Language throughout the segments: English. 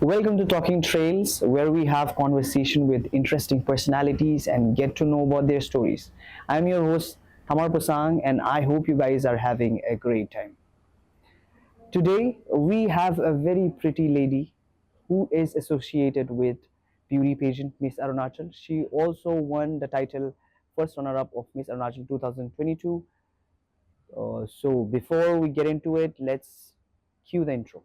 Welcome to Talking Trails, where we have conversation with interesting personalities and get to know about their stories. I'm your host, 𝗏𝗵𝗲 and I hope you guys are having a great time. Today, we have a very pretty lady who is associated with beauty pageant Miss Arunachal. She also won the title first runner-up of Miss Arunachal 2022. So before we get into it, let's cue the intro.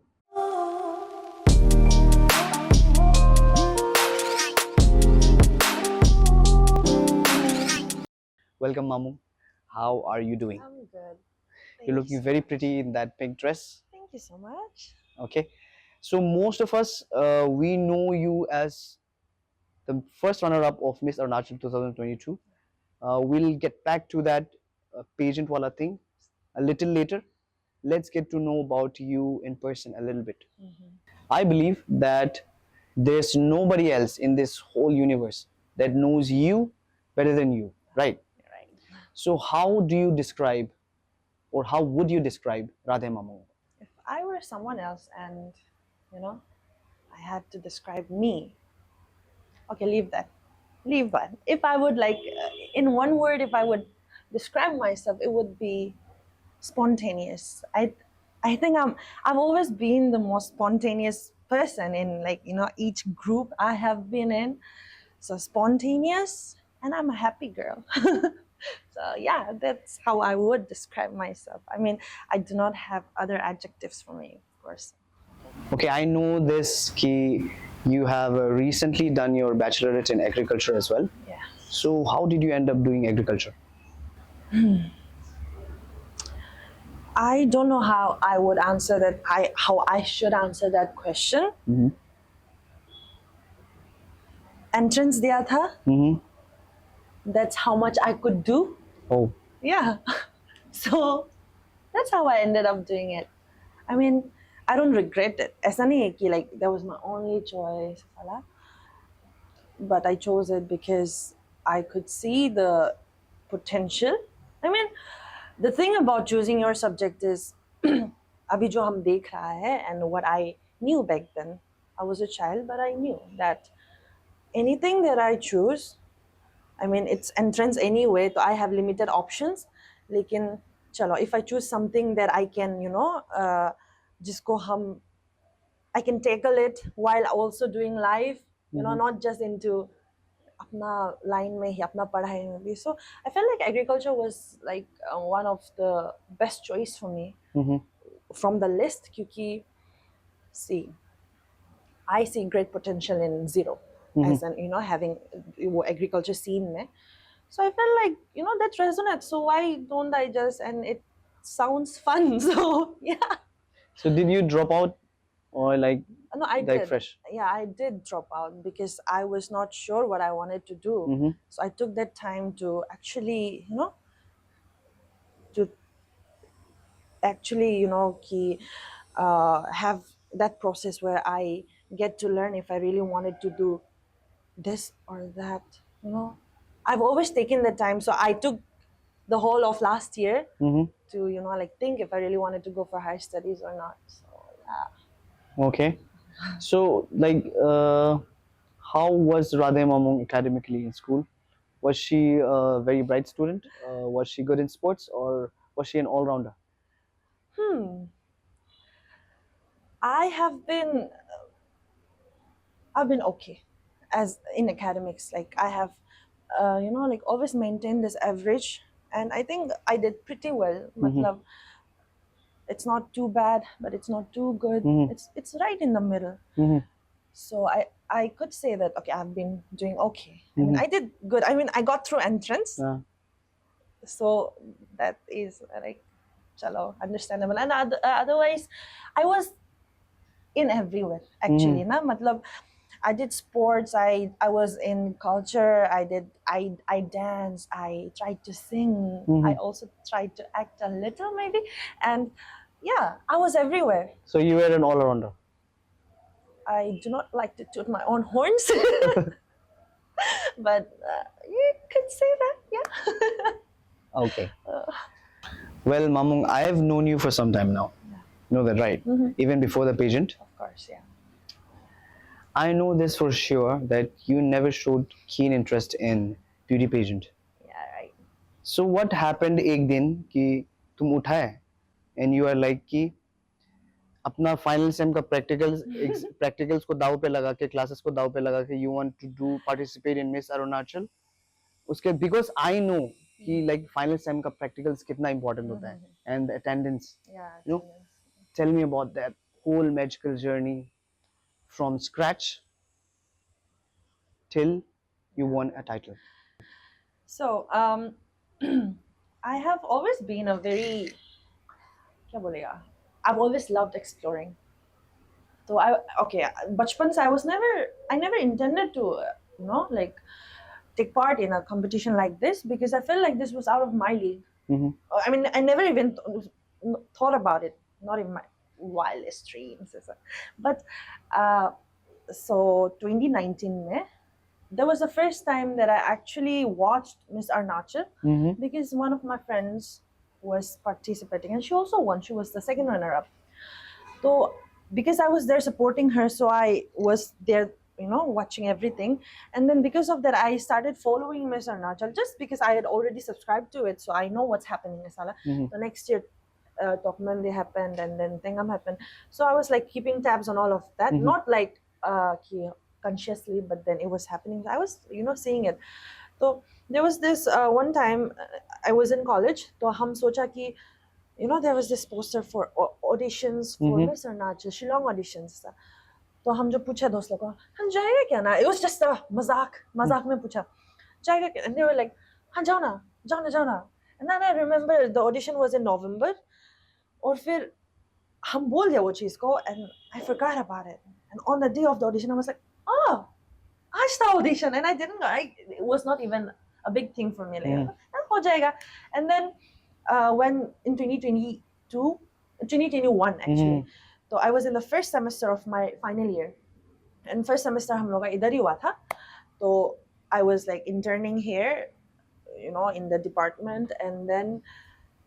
Welcome, Mamu. How are you doing? I'm good. You're looking very pretty in that pink dress. Thank you so much. Okay. So most of us, we know you as the first runner-up of Miss Arunachal 2022. We'll get back to that pageant wala thing a little later. Let's get to know about you in person a little bit. I believe that there's nobody else in this whole universe that knows you better than you, right? Right. So how do you describe, or how would you describe 𝗏𝗵𝗵𝗏? If I were someone else and, I had to describe me, okay, leave that. Leave that. If I would in one word, if I would describe myself, it would be spontaneous. I think I've always been the most spontaneous person in each group I have been in. So spontaneous, and I'm a happy girl. So yeah, that's how I would describe myself. I mean, I do not have other adjectives for me, of course. Okay, I know this ki you have recently done your bachelorette in agriculture as well. Yeah. So how did you end up doing agriculture? I don't know how I would answer that. How I should answer that question. Entrance diya tha. That's how much I could do. Oh. Yeah. So that's how I ended up doing it. I mean, I don't regret it. Aisa nahi hai ki that was my only choice. But I chose it because I could see the potential. I mean, the thing about choosing your subject is abhi jo hum dekh raha hai, and what I knew back then. I was a child, but I knew that anything that I choose, I mean, it's entrance anyway, so I have limited options. Lekin, chalo, if I choose something that I can, I can tackle it while also doing life, not just into apna line mein hi, apna padhai mein bhi. So I felt like agriculture was one of the best choice for me from the list, kyunki, see, I see great potential in zero. As an having agriculture scene mein. So I felt like that resonates, so why don't I just, and it sounds fun. So yeah. So did you drop out, or no, I did. fresh? Yeah, I did drop out because I was not sure what I wanted to do. So I took that time to actually have that process where I get to learn if I really wanted to do this or that. I've always taken the time, so I took the whole of last year to think if I really wanted to go for higher studies or not. So yeah. Okay. So how was 𝗏𝗵𝗵𝗏 academically in school? Was she a very bright student? Was she good in sports, or was she an all-rounder? I've been okay as in academics. I have always maintained this average, and I think I did pretty well. Matlab, it's not too bad, but it's not too good. It's right in the middle. So I could say that, okay, I've been doing okay. I mean, I did good. I mean, I got through entrance. So that is chalo, understandable. And otherwise, I was in everywhere actually. Matlab, I did sports, I was in culture, I danced, I tried to sing, I also tried to act a little maybe, and yeah, I was everywhere. So you were an all-rounder? I do not like to toot my own horns, but you could say that, yeah. Okay. Well, Mamung, I have known you for some time now. Yeah. You know that, right? Even before the pageant? Of course, yeah. I know this for sure that you never showed keen interest in beauty pageant. Yeah, right. So what happened एक दिन कि तुम उठाए and you are like कि अपना final sem का practicals को दाव पे लगा के क्लासेस को दाव पे लगा के you want to do participate in Miss Arunachal उसके बिकॉज आई नो कि लाइक फाइनल सेम का प्रैक्टिकल्स कितना इंपॉर्टेंट होता है and attendance you know tell me about that whole magical journey from scratch till you won a title. So I have always been a very क्या बोलेगा I've always loved exploring. So बचपन से I never intended to like take part in a competition like this because I felt like this was out of my league. I mean, I never even thought about it, not in my wildest dreams. But so 2019 there was the first time that I actually watched Miss Arunachal because one of my friends was participating and she also won. She was the second runner-up. So because I was there supporting her, so I was there, watching everything. And then because of that, I started following Miss Arunachal just because I had already subscribed to it, so I know what's happening in Sala. The next year, 𝗏𝗏𝗵𝗏 happened, and then 𝗏𝗏𝗵𝗏 happened. So I was like keeping tabs on all of that, not like consciously, but then it was happening. I was, seeing it. So there was this one time I was in college. So हम सोचा कि there was this poster for auditions for Miss Arunachal, Shillong auditions. तो हम जो पूछा दोस्त लोगों को हम जाएगा क्या ना, it was just a मजाक में पूछा जाएगा क्या, and they were like हाँ जाओ ना. And then I remember the audition was in November और फिर हम बोल दिया वो चीज़ को and I forgot about it, and on the day of the audition I was like आज था audition, and it was not even a big thing for me, like हो जाएगा. And then when in 2021 actually, so I was in the first semester of my final year, and first semester हम लोग का इधर ही हुआ था. So I was like interning here, in the department, and then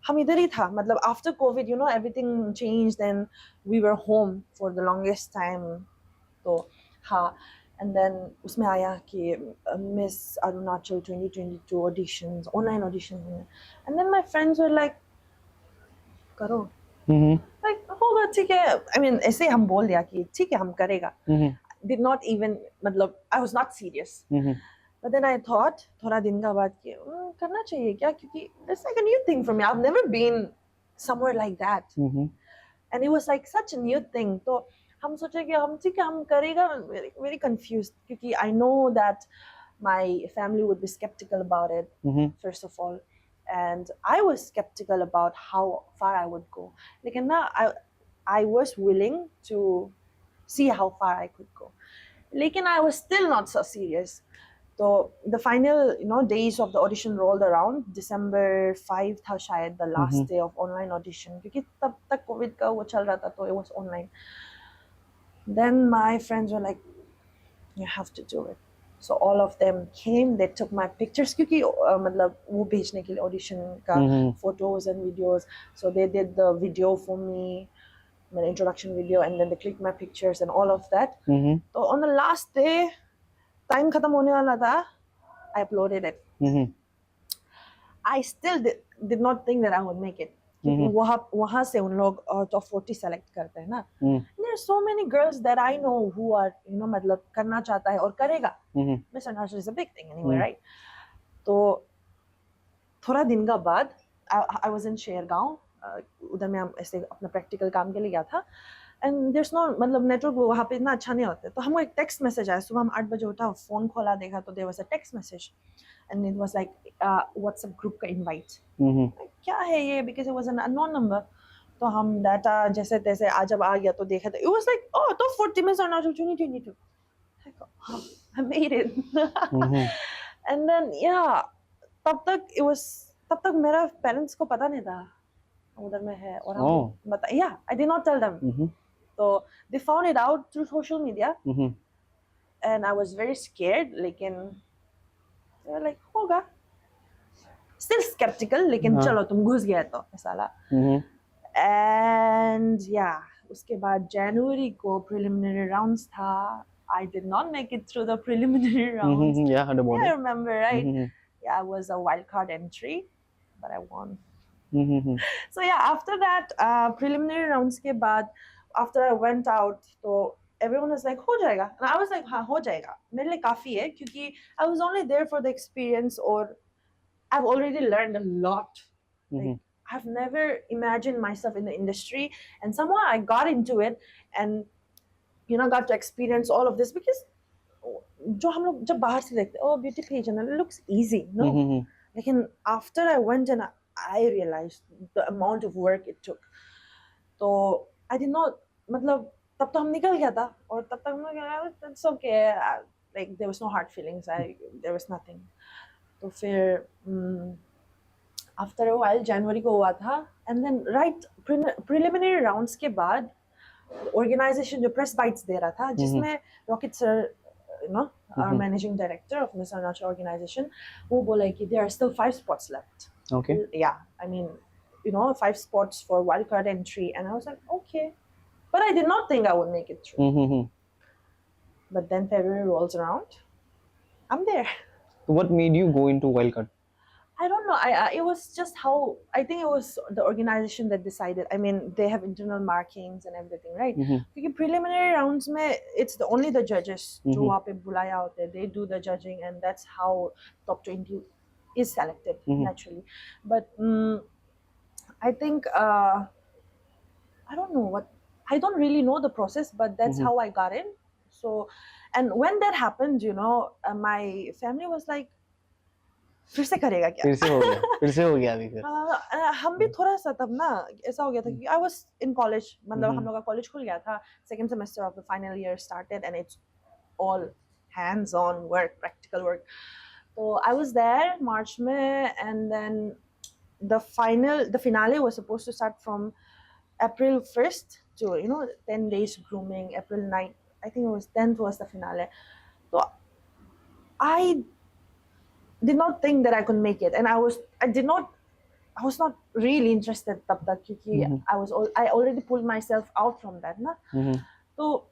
हम इधर ही था. मतलब after COVID, everything changed, and we were home for the longest time. So हाँ, and then उसमें आया कि Miss Arunachal 2022 auditions, online auditions, and then my friends were like करो. Like होगा ठीक है. I mean ऐसे हम बोल दिया कि ठीक है हम करेगा. Did not even मतलब I was not serious. But then I thought थोड़ा दिन का बाद कि करना चाहिए क्या, क्योंकि it's like a new thing for me. I've never been somewhere like that, and it was like such a new thing. तो हम सोचे कि हम ठीक है हम करेगा. Very, very confused क्योंकि I know that my family would be skeptical about it, first of all. And I was skeptical about how far I would go. Like, and now I was willing to see how far I could go. Like, and I was still not so serious. So the final, days of the audition rolled around. December 5 था शायद, the last day of online audition. क्योंकि तब तक COVID का वो चल रहा था, तो it was online. Then my friends were like, you have to do it. So all of them came, they took my pictures क्योंकि मतलब वो भेजने के लिए audition का photos and videos. So they did the video for me, my introduction video, and then they clicked my pictures and all of that. So on the last day, time खत्म होने वाला था, I uploaded it. I still did not think that I would make it. वहाँ से उन लोग top 40 select करते हैं ना. There are so many girls that I know who are, मतलब करना चाहता है और करेगा. Miss Arunachal is a big thing anyway, right? तो थोड़ा दिन का बाद I was in शेरगांव, उधर मैं ऐसे अपना practical काम के लिए गया था. And there's no मतलब network वहाँ पे इतना अच्छा नहीं होता. तो हमको एक text message आया. सुबह हम 8 बजे उठा, phone खोला देखा तो there was a text message, and it was like WhatsApp group का invite. क्या है ये? Because it was an unknown number. तो हम data जैसे तैसे जब आ गया तो देखा तो it was like top 40 Miss Arunachal 2022. I go, I made it. And then तब तक मेरा parents को पता नहीं था उधर में है और हम I did not tell them. So they found it out through social media, and I was very scared. लेकिन they were like होगा, still skeptical, लेकिन चलो तुम घुस गए तो ऐसा ला. And उसके बाद January को preliminary rounds था. I did not make it through the preliminary rounds. Yeah, the Yeah, I body. remember, right? Yeah, it was a wildcard entry, but I won. So yeah, after that preliminary rounds ke baad, after I went out, so everyone was like, हो जाएगा, and I was like, हाँ हो जाएगा, मेरे लिए काफी है, क्योंकि I was only there for the experience, or I've already learned a lot. Like, I've never imagined myself in the industry, and somehow I got into it, and got to experience all of this, because जो हम लोग जब बाहर से देखते, oh beauty pageant, it looks easy, no? Lekin after I went and I realized the amount of work it took. So I did not, मतलब तब तो हम निकल गया था, और तब तक मैं it's okay, like there was no hard feelings, there was nothing. तो फिर after a while January को हुआ था, and then right preliminary rounds के बाद organization जो press bites दे रहा था, जिसमें Rocket sir, our managing director of Miss Arunachal organization, वो बोला कि there are still 5 spots left. Okay. Yeah, I mean, 5 spots for wildcard entry, and I was like, okay, but I did not think I would make it through. But then February rolls around, I'm there. What made you go into wildcard? I don't know. It was just how, I think it was the organization that decided. I mean, they have internal markings and everything, right? Because preliminary rounds mein, it's only the judges जो वहाँ पे बुलाया होते हैं, they do the judging, and that's how top 20 is selected naturally. But I think I don't know what, I don't really know the process, but that's how I got in. So, and when that happened, my family was like, फिर से करेगा क्या? फिर से हो गया अभी फिर। हम भी थोड़ा सा तब ना ऐसा हो गया था कि I was in college, मतलब हम लोग का कॉलेज खुल गया था, second semester of the final year started, and it's all hands-on work, practical work. So I was there March में, and then the finale was supposed to start from April 1st to 10 days grooming. April 9th, I think it was 10th was the finale. So I did not think that I could make it, and I was not really interested tab tak, kyunki I already pulled myself out from that na. So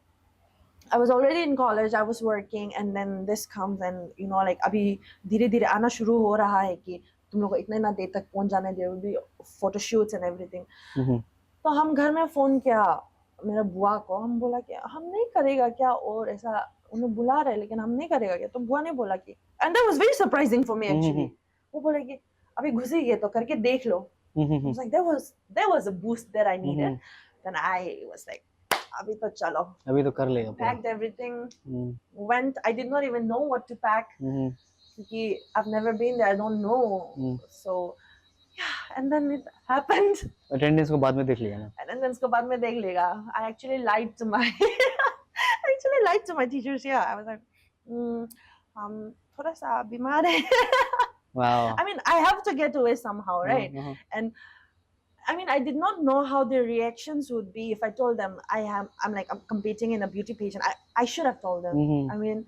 I was already in college, I was working, and then this comes, and like abhi धीरे धीरे आना शुरू हो रहा है कि तुम लोग को इतने ना देर तक पहुंच जाने, there will be photo shoots and everything. तो हम घर में फोन किया मेरा बुआ को, हम बोला कि हम नहीं करेगा क्या, और ऐसा उन्हें बुला रहे लेकिन हम नहीं करेगा क्या, तो बुआ ने बोला कि, and that was very surprising for me actually. वो बोला कि अभी घुसी गए तो करके देख लो. I was like, that was a boost that I needed. Then I was like, अभी तो चलो, अभी तो कर लेगा. Packed everything, went. I did not even know what to pack. I've never been there, I don't know. So yeah, and then it happened. Attendance को बाद में देख लेगा ना. Attendance को बाद में देख लेगा. I actually lied to my teachers. Yeah, I was like, थोड़ा सा बीमार है. Wow. I mean, I have to get away somehow, right? And I mean, I did not know how their reactions would be if I told them I'm competing in a beauty pageant. I should have told them. I mean,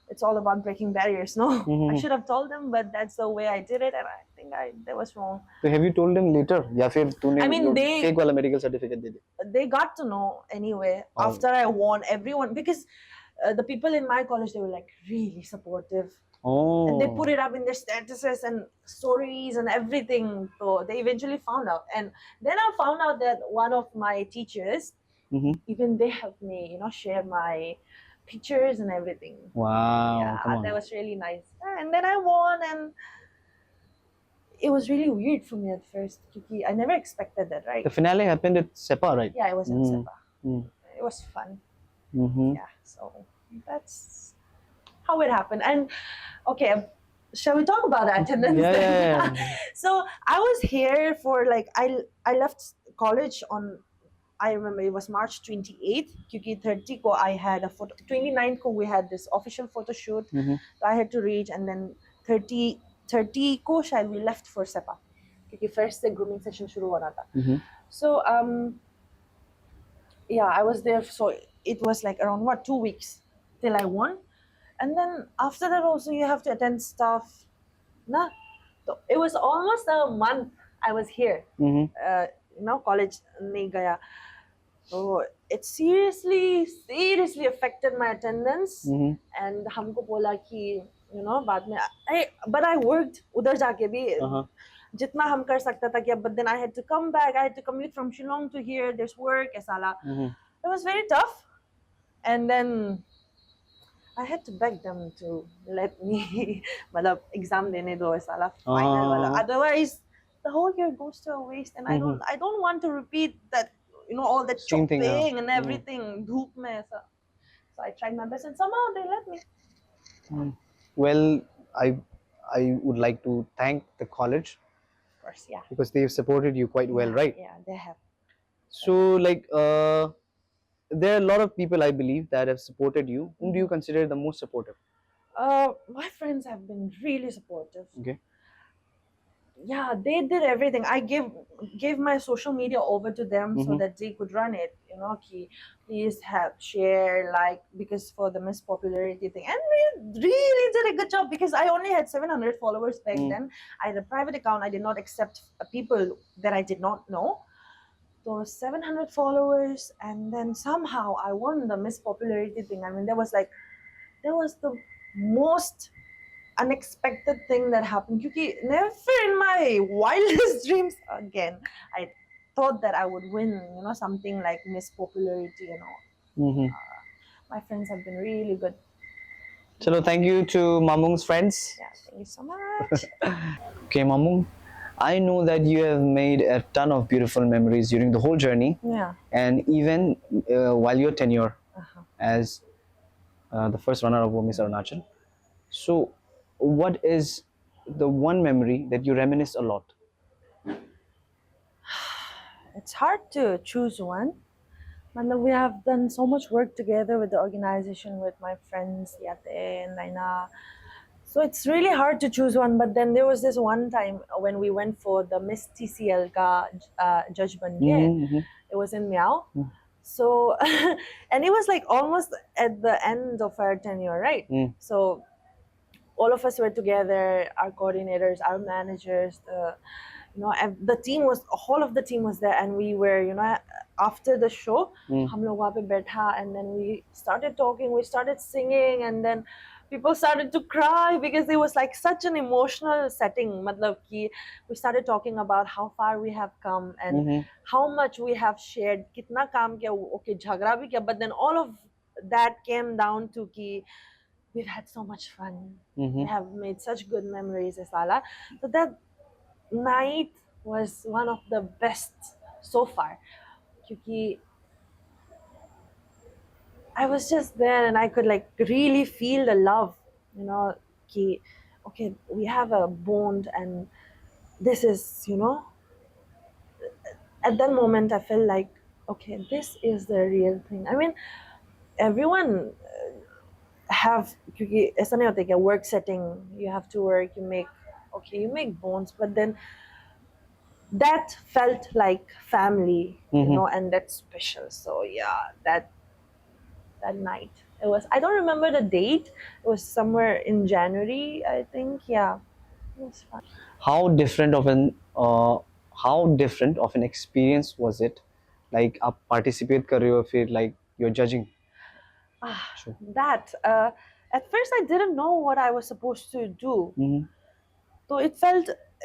it's all about breaking barriers, no? I should have told them, but that's the way I did it, and I think that was wrong. So have you told them later, या फिर तूने I mean, fake वाला medical certificate they they? They got to know anyway after I won. Everyone, because the people in my college, they were like really supportive. Oh. And they put it up in their statuses and stories and everything. So they eventually found out, and then I found out that one of my teachers, even they helped me, share my pictures and everything. Wow. Yeah, that was really nice. And then I won, and it was really weird for me at first. I never expected that, right? The finale happened at SEPA, right? Yeah, it was at SEPA. It was fun. Yeah, so that's how it happened. And okay, shall we talk about the attendance? Yeah. So I was here for I left college on, I remember it was March 28th. Because 30 ko I had a photo. 29th ko we had this official photo shoot. So I had to reach, and then 30 ko shayad we left for SEPA. Because first the grooming session shuru hona tha. So yeah, I was there. So it was like around 2 weeks till I won. And then after that also you have to attend stuff. Nah. So it was almost a month I was here. College nahi gaya. So it seriously affected my attendance. And हमको बोला कि बाद में but I worked उधर जाके भी जितना हम कर सकता था कि but then I had to come back, I had to commute from Shillong to here, there's work ऐसा it was very tough. And then I had to beg them to let me मतलब exam देने दो ऐसा final वाला, otherwise the whole year goes to a waste. And I don't want to repeat that, all that Same thing, chopping and everything धूप में ऐसा. So I tried my best and somehow they let me. Well, I would like to thank the college, of course, yeah, because they've supported you quite well, right? Yeah, they have. So like there are a lot of people, I believe, that have supported you. Whom do you consider the most supportive? My friends have been really supportive. Okay. Yeah, they did everything. I gave my social media over to them so that they could run it. Ki, please help, share, like, because for the Miss Popularity thing. And we really did a good job because I only had 700 followers back then. I had a private account. I did not accept people that I did not know. So 700 followers, and then somehow I won the Miss Popularity thing. I mean, that was the most unexpected thing that happened. Because never in my wildest dreams again I thought that I would win, something like Miss Popularity and all. My friends have been really good. Chalo, thank you to Mamung's friends. Yeah, thank you so much. Okay, Mamung, I know that you have made a ton of beautiful memories during the whole journey. Yeah. And even while your tenure as the first runner-up of Miss Arunachal. So, what is the one memory that you reminisce a lot? It's hard to choose one. We have done so much work together with the organization, with my friends 𝗟𝗡𝗪 and Naina. So it's really hard to choose one. But then there was this one time when we went for the Miss TCL ka judge ban ke. It was in Miao. So and it was like almost at the end of our tenure, right? So all of us were together, our coordinators, our managers, the team was, whole of the team was there, and we were, after the show, हम लोग वहाँ पे बैठा, and then we started talking, we started singing, and then people started to cry because it was like such an emotional setting. मतलब कि we started talking about how far we have come and how much we have shared, कितना काम किया, okay झगड़ा भी किया, but then all of that came down to कि we've had so much fun. We have made such good memories, Esala. So that night was one of the best so far. Because I was just there and I could like really feel the love, ki, okay, we have a bond, and this is, at that moment I felt like, okay, this is the real thing. I mean, everyone have, क्योंकि ऐसा नहीं होता कि work setting, you have to work, you make bonds, but then that felt like family, and that's special. So yeah, that night, it was, I don't remember the date, it was somewhere in January, I think. Yeah, it was fun. How different of an experience was it? Like आप participate कर रहे हो, फिर like you're judging. That at first I didn't know what I was supposed to do. So it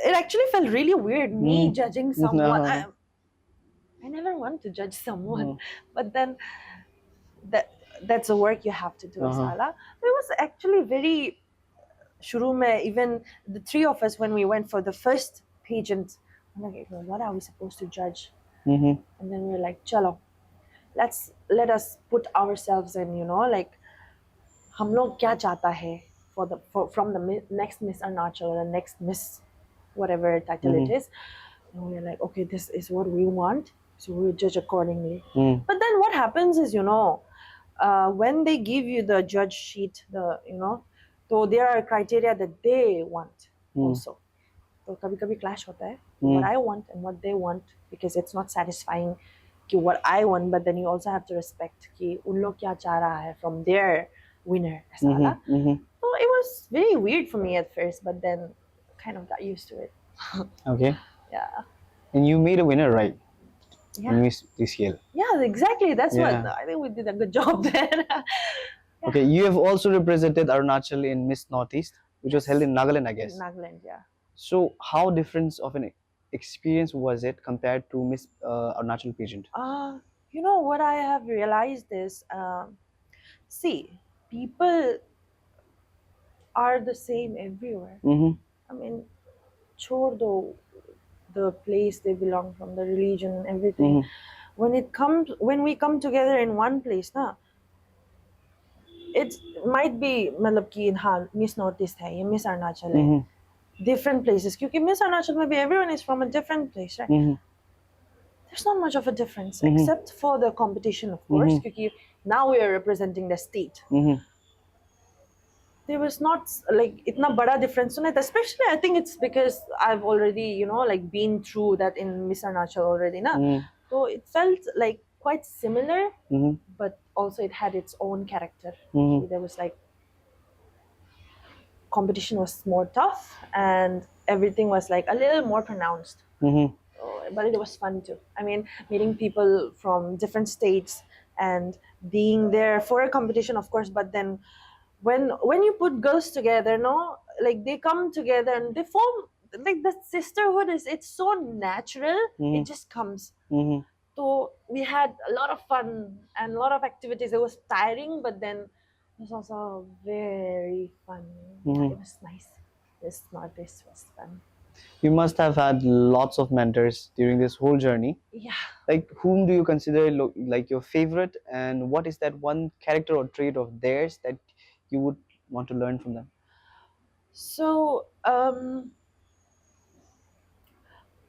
actually felt really weird, me judging someone. I never want to judge someone, but then that's the work you have to do. Sala. It was actually very shuru mein, even the three of us, when we went for the first pageant, I'm like, what are we supposed to judge? And then we were like, chalo, let us put ourselves in, like हम लोग क्या चाहता है from the next Miss Arunachal or the next Miss whatever title it is. And we're like, okay, this is what we want, so we'll judge accordingly. But then what happens is, when they give you the judge sheet, so there are criteria that they want also. So कभी-कभी clash होता है, what I want and what they want, because it's not satisfying what I want, but then you also have to respect कि उन लोग क्या चाह रहा है from their winner. So it was very weird for me at first, but then kind of got used to it. Okay. Yeah. And you made a winner, right? Yeah. in Miss TCL. Yeah, exactly. That's Yeah. what I think we did a good job there. Okay, you have also represented Arunachal in Miss Northeast, which was held in Nagaland, I guess. In Nagaland, yeah. So, how different of an experience was it compared to Miss Arunachal pageant? You know what I have realized is, see, people are the same everywhere. I mean, chhod do the place they belong from, the religion and everything. When we come together in one place, na, it might be मतलब कि हाँ Miss Northeast है, ये Miss Arunachal है, different places. क्योंकि Miss Arunachal maybe everyone is from a different place, right? There's not much of a difference except for the competition, of course. क्योंकि now we are representing the state. There was not like itna bada difference on it. Especially, I think it's because I've already like been through that in Miss Arunachal already, na. So it felt like quite similar, but also it had its own character. There was like competition was more tough and everything was like a little more pronounced. But it was fun too. I mean, meeting people from different states and being there for a competition, of course. But then when you put girls together, no, like they come together and they form like the sisterhood it's so natural. It just comes. So we had a lot of fun and a lot of activities. It was tiring, but then it was also very fun. Yeah, it was nice. This Northeast was fun. You must have had lots of mentors during this whole journey. Yeah. Like, whom do you consider like your favorite, and what is that one character or trait of theirs that you would want to learn from them? So,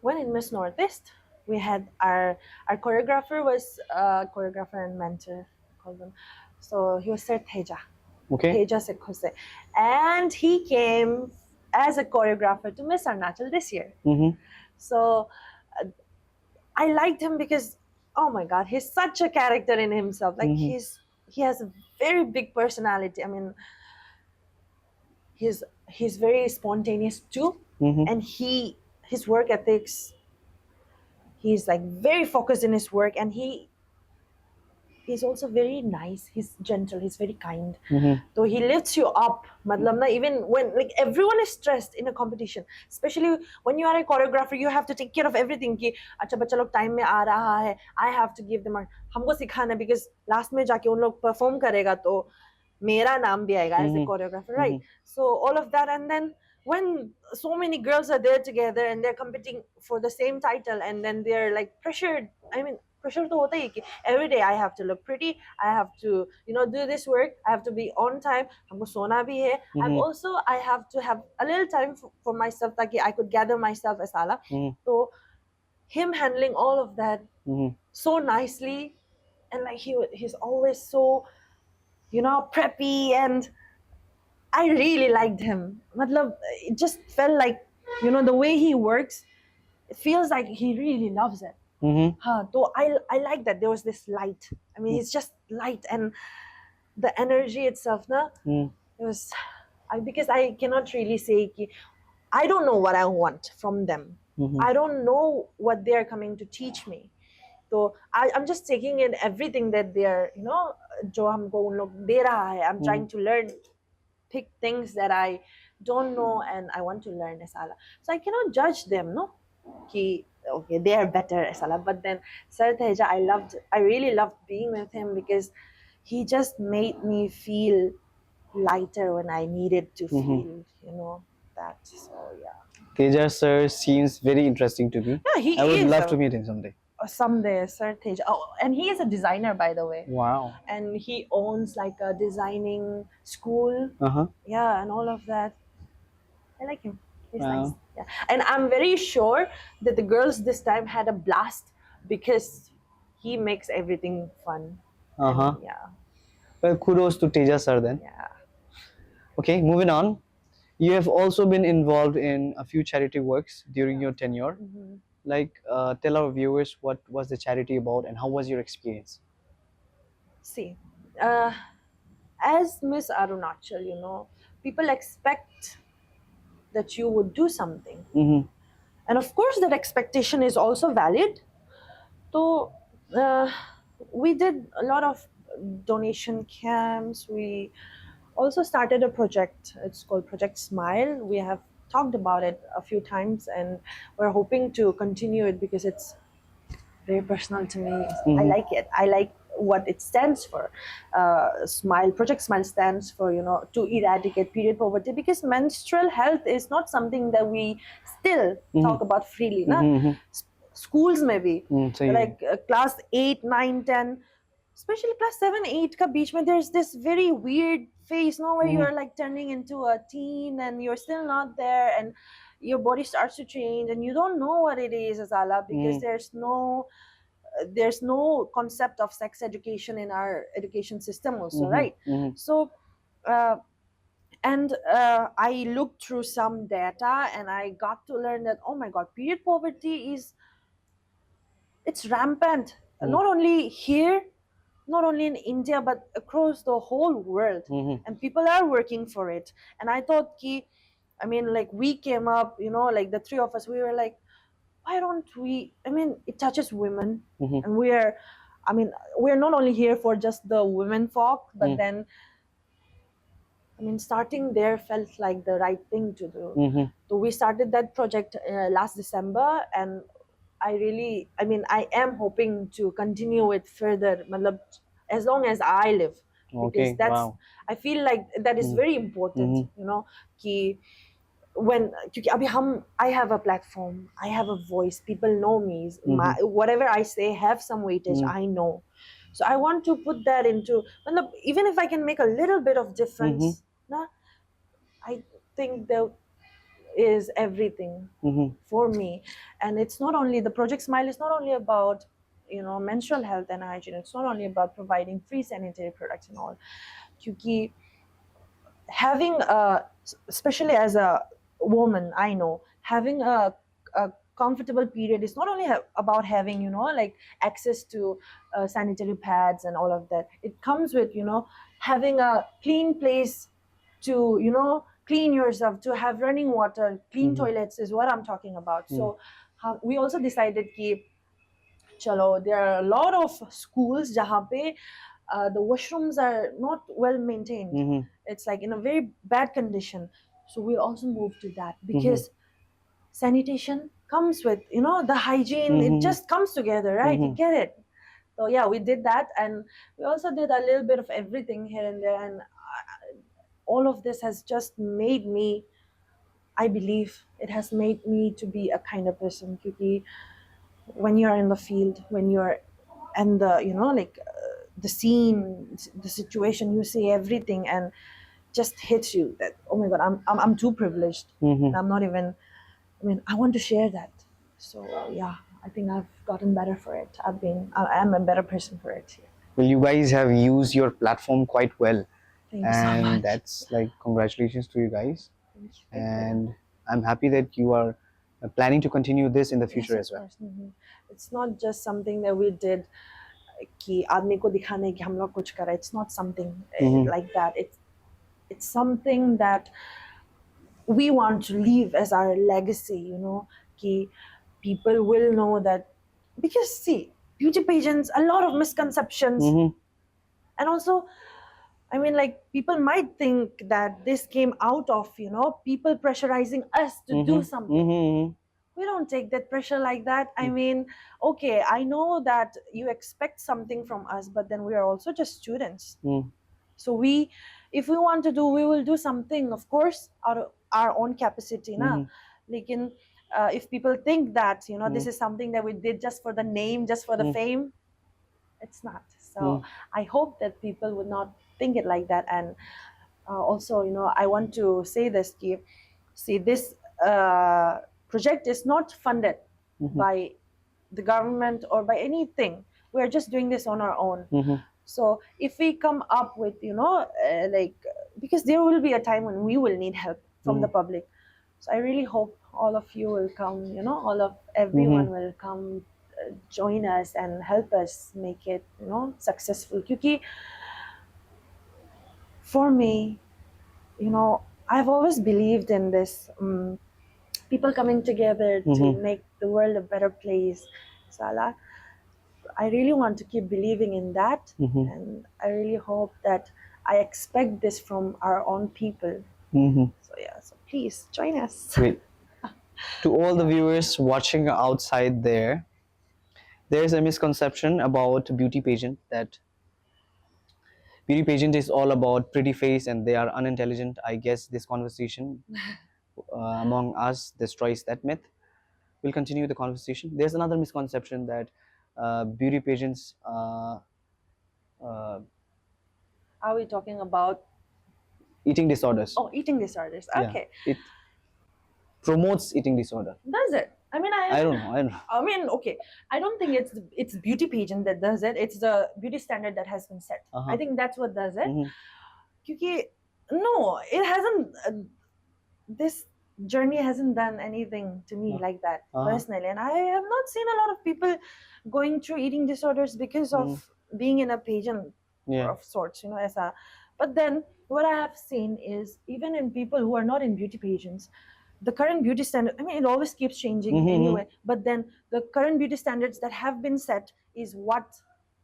when in Miss Northeast, we had our choreographer was choreographer and mentor, I call them. So he was Sir Teja. Okay. Teja Sekhose. And he came as a choreographer to Miss Arunachal this year. So I liked him because, oh my God, he's such a character in himself. Like he has a very big personality. I mean, he's very spontaneous too, and his work ethics. He's like very focused in his work, and he's also very nice. He's gentle. He's very kind. So he lifts you up. Matlab na, even when like everyone is stressed in a competition, especially when you are a choreographer, you have to take care of everything. Ki acha bacha log time mein aa raha hai. I have to give them. हमको सिखाना because last में जाके उन लोग perform करेगा तो मेरा नाम भी आएगा as a choreographer, right? So all of that, and then when so many girls are there together and they're competing for the same title, and then they're like pressured. I mean, pressure to hota hi ki every day I have to look pretty, I have to do this work, I have to be on time, हमको सोना भी है. I have to have a little time for myself ताकि I could gather myself as ala. So him handling all of that so nicely, and like he's always so preppy, and I really liked him. Matlab, it just felt like the way he works, it feels like he really loves it. So I like that there was this light. I mean, it's just light, and the energy itself, it was because I cannot really say ki, I don't know what I want from them. I don't know what they are coming to teach me. So I'm just taking in everything that they're जो हमको उन लोग दे रहा है. I'm trying to learn, pick things that I don't know and I want to learn esala. So I cannot judge them, no? Ki okay, they are better esala. But then Sir Teja, I really loved being with him because he just made me feel lighter when I needed to feel, that. So yeah. Teja sir seems very interesting to me. Yeah, I would love to meet him someday. Someday, Sir Teja. Oh, and he is a designer, by the way. Wow. And he owns like a designing school. Yeah, and all of that. I like him. He's nice. Yeah. And I'm very sure that the girls this time had a blast because he makes everything fun. And, yeah. Well, kudos to Teja sir then. Yeah. Okay, moving on. You have also been involved in a few charity works during your tenure. Like, tell our viewers what was the charity about and how was your experience? See, as Miss Arunachal, people expect that you would do something. And of course, that expectation is also valid. So we did a lot of donation camps. We also started a project. It's called Project Smile. We have talked about it a few times, and we're hoping to continue it because it's very personal to me. I like it. I like what it stands for. Smile, Project Smile stands for, to eradicate period poverty, because menstrual health is not something that we still talk about freely. Na? Schools maybe, like class 8, 9, 10, especially class 7, 8 ka beach mein, there's this very weird phase, no, where you're like turning into a teen and you're still not there, and your body starts to change and you don't know what it is, Azala, because there's no concept of sex education in our education system also, right? So I looked through some data and I got to learn that, oh my god, period poverty it's rampant, not only here, not only in India, but across the whole world. And people are working for it. And I thought like we came up, like the three of us, we were like, why don't we, it touches women, and we're not only here for just the women folk, but then starting there felt like the right thing to do. So we started that project last December, and I am hoping to continue it further, as long as I live, because I feel like that is very important, when I have a platform, I have a voice, people know me, whatever I say have some weightage, I know. So I want to put that into, even if I can make a little bit of difference, I think that is everything for me. And it's not only, the Project Smile is not only about menstrual health and hygiene, it's not only about providing free sanitary products and all. Because having especially as a woman, I know having a comfortable period is not only about having like access to sanitary pads and all of that. It comes with having a clean place to clean yourself, to have running water, clean toilets is what I'm talking about. So we also decided ki chalo, there are a lot of schools jahan pe the washrooms are not well maintained. It's like in a very bad condition. So we'll also move to that, because sanitation comes with the hygiene. It just comes together, right? You get it? So yeah, we did that, and we also did a little bit of everything here and there, and all of this has just made me, I believe it has made me to be a kind of person. Because when you're in the field, when you're in the the scene, the situation, you see everything and just hits you that, oh my god, I'm too privileged. I'm not even, I want to share that. So yeah, I think I've gotten better for it. I am a better person for it. Well, you guys have used your platform quite well. Thank you so much. That's like, congratulations to you guys. Thank you. And I'm happy that you are planning to continue this in the future as well. It's not just something that we did कि आदमी को दिखाने कि हम लोग कुछ करें. It's not something like that. It's something that we want to leave as our legacy, कि people will know that, because see, beauty pageants, a lot of misconceptions, and also like people might think that this came out of people pressurizing us to do something. We don't take that pressure like that. Okay, I know that you expect something from us, but then we are also just students. So if we want to do, we will do something, of course, out of our own capacity. If people think that this is something that we did just for the name, just for the fame, it's not. So I hope that people would not think it like that. And also, I want to say this, see, this project is not funded by the government or by anything. We're just doing this on our own. So if we come up with, because there will be a time when we will need help from the public. So I really hope all of you will come, everyone will come, join us and help us make it, successful. Because for me, I've always believed in this, people coming together to make the world a better place, Sala. I really want to keep believing in that, and I really hope that I expect this from our own people. So yeah, so please join us. Great. To all the viewers watching outside there, there's a misconception about beauty pageant, that beauty pageant is all about pretty face and they are unintelligent. I guess this conversation among us destroys that myth. We'll continue the conversation. There's another misconception that beauty pageants Are we talking about eating disorders. Oh, eating disorders. Okay. Yeah, it promotes eating disorder. Does it? I mean, I don't know. I mean, okay. I don't think it's beauty pageant that does it. It's the beauty standard that has been set. I think that's what does it. Because no, it hasn't. This journey hasn't done anything to me like that personally, and I have not seen a lot of people going through eating disorders because of being in a pageant of sorts, you know. But then what I have seen is, even in people who are not in beauty pageants, the current beauty standard, I mean, it always keeps changing anyway, but then the current beauty standards that have been set is what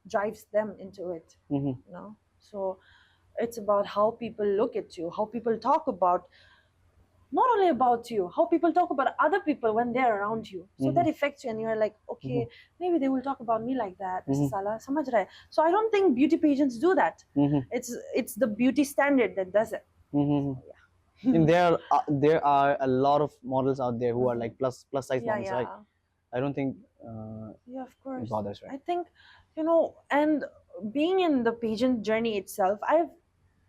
drives them into it, you know. So it's about how people look at you, how people talk about, not only about you, how people talk about other people when they're around you. So that affects you, and you're like, okay, maybe they will talk about me like that. Samajh rahe. So I don't think beauty pageants do that. It's the beauty standard that does it. So, yeah. And there are a lot of models out there who are like plus size models, right? I don't think yeah, of course, it bothers, right? I think, you know, and being in the pageant journey itself, I've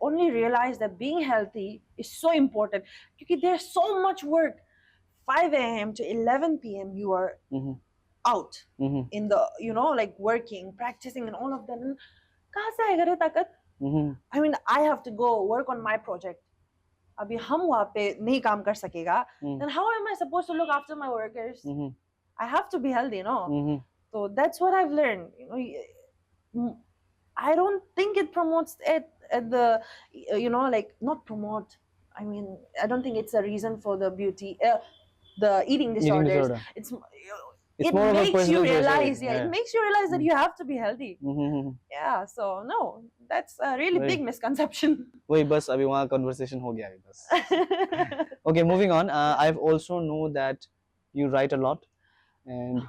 only realized that being healthy is so important, because there's so much work. 5 a.m. to 11 p.m. you are out in the, you know, like working, practicing and all of that. And kahan se aayega re takat? I mean, I have to go work on my project. Abhi hum wahan pe nahi kaam kar sakega. Then how am I supposed to look after my workers? I have to be healthy, no? So that's what I've learned. You know, I don't think it promotes it at the, you know, like, not promote. I mean, I don't think it's a reason for the beauty, the eating disorders. It more makes you realize, yeah, it makes you realize that you have to be healthy. Yeah, so no, that's a really big misconception. Wait, bas abhi wahan conversation ho gaya hai bas. Okay, moving on. I've also know that you write a lot, and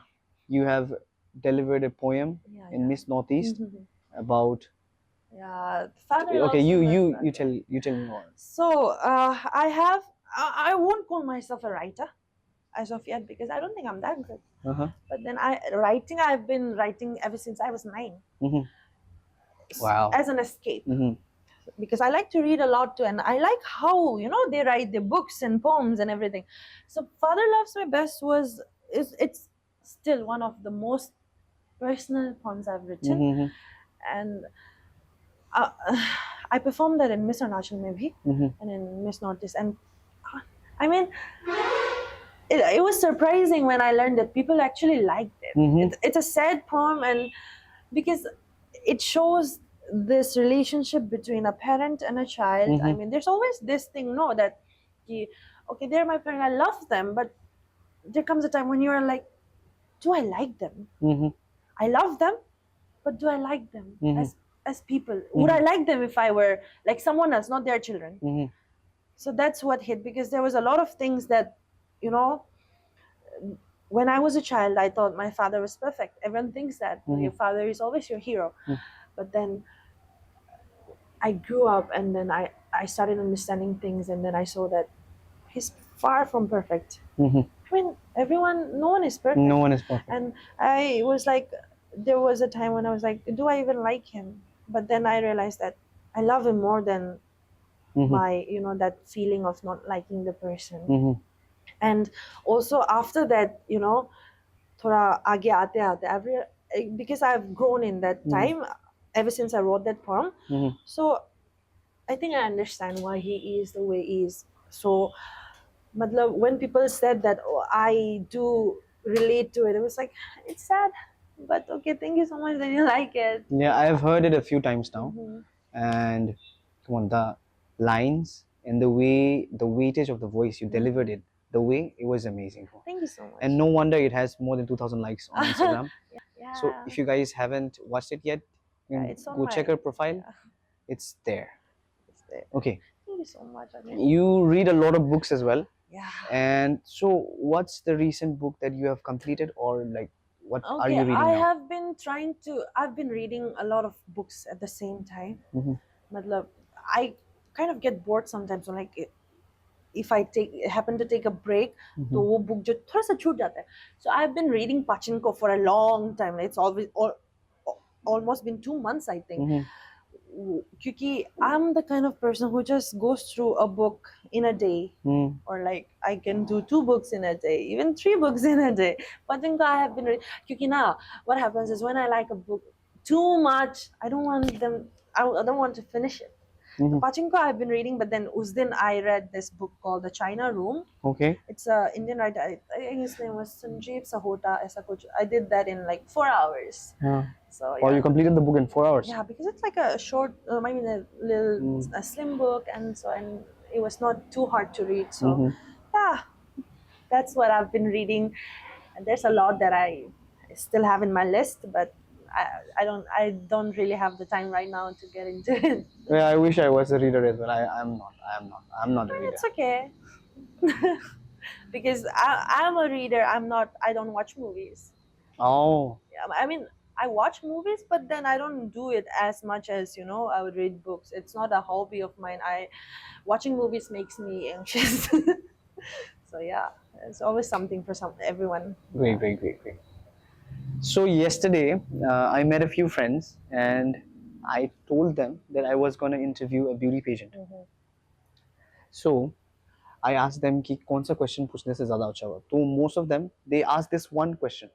you have delivered a poem in Miss Northeast about. Yeah, okay, you tell me more. So I won't call myself a writer as of yet, because I don't think I'm that good. But then I've been writing ever since I was 9. Wow. As an escape. Because I like to read a lot too, and I like how, you know, they write their books and poems and everything. So Father Loves Me Best it's still one of the most personal poems I've written. And I performed that in Miss Arunachal mein bhi, and in Miss Northeast, and I mean, it was surprising when I learned that people actually liked it. It's a sad poem, and because it shows this relationship between a parent and a child. I mean, there's always this thing, no, that okay, they're my parent, I love them, but there comes a time when you're like, do I like them? I love them, but do I like them as people? Would I like them if I were like someone else, not their children? So that's what hit, because there was a lot of things that, you know, when I was a child, I thought my father was perfect. Everyone thinks that your father is always your hero. But then I grew up, and then I started understanding things, and then I saw that he's far from perfect. I mean, no one is perfect. No one is perfect. And I was like, there was a time when I was like, do I even like him? But then I realized that I love him more than my, you know, that feeling of not liking the person. And also after that, you know, thoda aage aate, because I've grown in that time, ever since I wrote that poem. So I think I understand why he is the way he is. So when people said that, oh, I do relate to it, it was like, it's sad, but okay, thank you so much that you like it. Yeah, I've heard it a few times now. And come on, the lines and the weightage of the voice you delivered it, the way it was amazing. Thank you so much. And no wonder it has more than 2,000 likes on Instagram. So Yeah. if you guys haven't watched it yet, you Yeah, can it's on go my. check her profile. Yeah, It's there. it's there. Okay. Thank you so much. I mean, You read a lot of books as well. yeah. And so what's the recent book that you have completed, or like what are Okay, you reading I now? have been trying to. I've been reading a lot of books at the same time. Mhm. Matlab, I kind of get bored sometimes. So like, if I happen to take a break, तो वो book जो थोड़ा सा छूट जाता है. So I've been reading Pachinko for a long time. It's almost been 2 months, I think. Mhm. Because I'm the kind of person who just goes through a book in a day, or like I can do 2 books in a day, even 3 books in a day. Pachinko I have been reading. Because now what happens is when I like a book too much, I don't want to finish it. The Pachinko I've been reading, but then us din I read this book called The China Room. Okay. It's a Indian writer. I think his name was 𝗏𝗏𝗂𝗏 𝗧𝗥𝗏. I did that in like 4 hours. So Oh, yeah. you completed the book in 4 hours. Yeah, because it's like a short, I mean a little, a slim book, and it was not too hard to read. So yeah, that's what I've been reading. And there's a lot that I still have in my list, but I don't really have the time right now to get into it. Yeah, I wish I was a reader as well. I'm not a reader. It's okay. Because I'm a reader. I don't watch movies. Oh. Yeah, I mean, I watch movies, but then I don't do it as much as, I would read books. It's not a hobby of mine. Watching movies makes me anxious. So yeah, it's always something for everyone. Great. So yesterday, I met a few friends and I told them that I was going to interview a beauty pageant. So I asked them कि कौन सा question पूछने से ज़्यादा अच्छा होगा. So most of them, they asked this one question.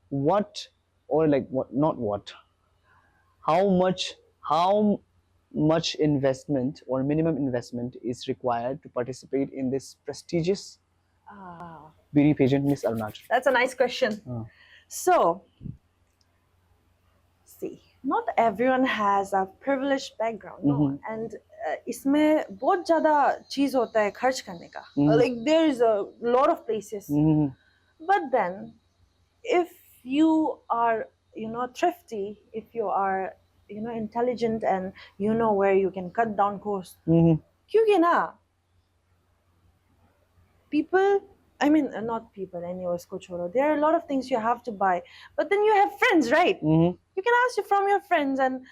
What, or like what, not what, how much investment or minimum investment is required to participate in this prestigious beauty pageant, Miss Arunachal? That's a nice question. So, see, not everyone has a privileged background, no? And इसमें बहुत ज़्यादा चीज़ होता है खर्च करने का. Like there is a lot of places. But then, if you are, thrifty, if you are, intelligent, and you know where you can cut down costs, क्योंकि ना, people, I mean, not people, anyways, ko chhoro. There are a lot of things you have to buy, but then you have friends, right? You can ask from your friends, and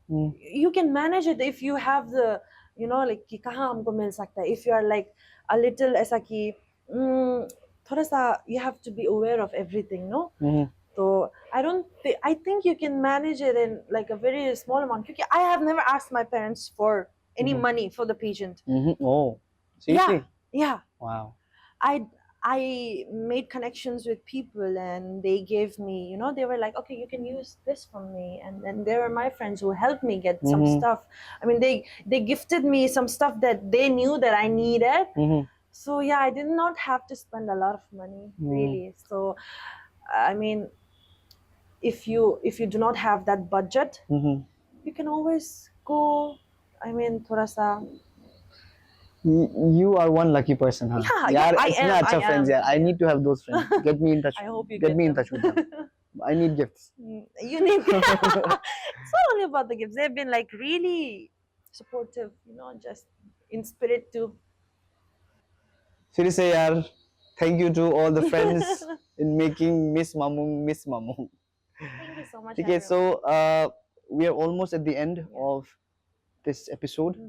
you can manage it if you have the, like कि कहाँ हमको मिल सकता है. If you are like a little ऐसा कि थोड़ा सा, you have to be aware of everything, no? So I think you can manage it in like a very small amount. Because I have never asked my parents for any money for the pageant. Oh, seriously? Yeah. Wow. I made connections with people, and they gave me, they were like, okay, you can use this from me, and then there were my friends who helped me get some stuff. I mean, they gifted me some stuff that they knew that I needed. So yeah, I did not have to spend a lot of money, really. So I mean, if you do not have that budget, you can always go. I mean, थोड़ा सा. You are one lucky person, huh? Yeah, I am. Friends, yeah. I need to have those friends. Get me in touch. I hope you get me in touch with them. I need gifts. You need. It's not only about the gifts. They've been like really supportive, just in spirit too. फिर से यार, thank you to all the friends in making Miss Mamung Miss Mamung. Thank you so much. Okay, so we are almost at the end of this episode.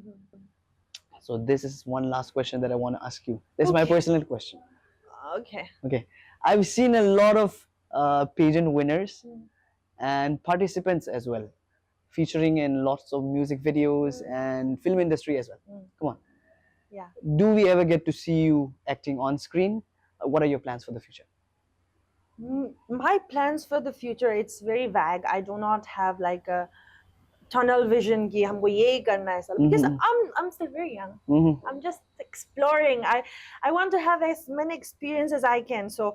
So this is one last question that I want to ask you. This is my personal question. Okay. I've seen a lot of pageant winners and participants as well, featuring in lots of music videos and film industry as well. Come on. Yeah. Do we ever get to see you acting on screen? What are your plans for the future? My plans for the future, it's very vague. I do not have like a tunnel vision ki humko ye karna hai, because I'm still very young. I'm just exploring. I want to have as many experiences as I can. So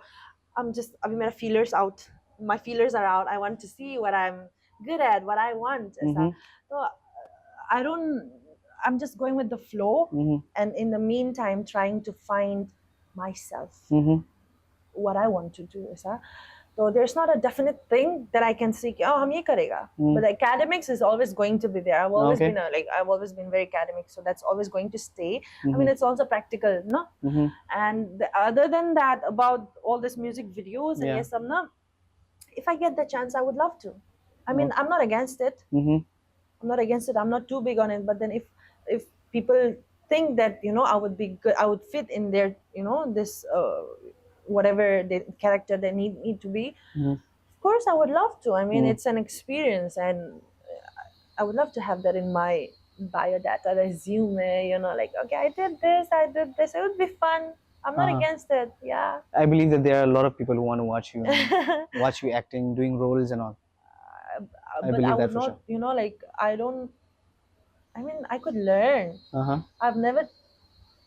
abhi mera feelers out. My feelers are out. I want to see what I'm good at, what I want. So I'm just going with the flow, and in the meantime trying to find myself, what I want to do. So there's not a definite thing that I can see. Oh, hum ye karega. But the academics is always going to be there. I've always Okay. been I've always been very academic, so that's always going to stay. I mean, it's also practical, no? And other than that, about all this music videos and Yeah. yes, if I get the chance, I would love to. I mean, I'm not against it. I'm not against it. I'm not too big on it. But then if people think that I would be good, I would fit in their this whatever the character they need to be. Of course, I would love to. I mean, it's an experience, and I would love to have that in my biodata resume. Like, okay, I did this. It would be fun. I'm not against it. Yeah. I believe that there are a lot of people who want to watch you, watch you acting, doing roles and all. I But believe I that would for not, sure. like, I mean, I could learn. I've never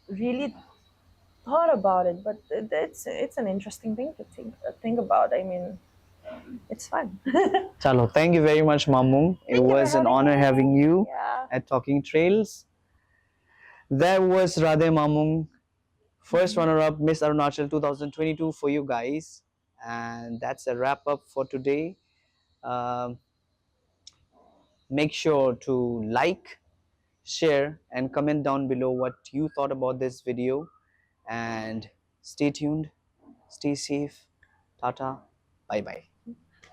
really thought about it, but it's an interesting thing to think about. I mean, it's fun. Chalo, thank you very much, Mamung. It you for was an having honor me. having you Yeah. at Talking Trails. That was Radhe Mamung, first runner-up Miss Arunachal 2022 for you guys. And that's a wrap-up for today. Make sure to like, share, and comment down below what you thought about this video. And stay tuned, stay safe, tata, bye-bye.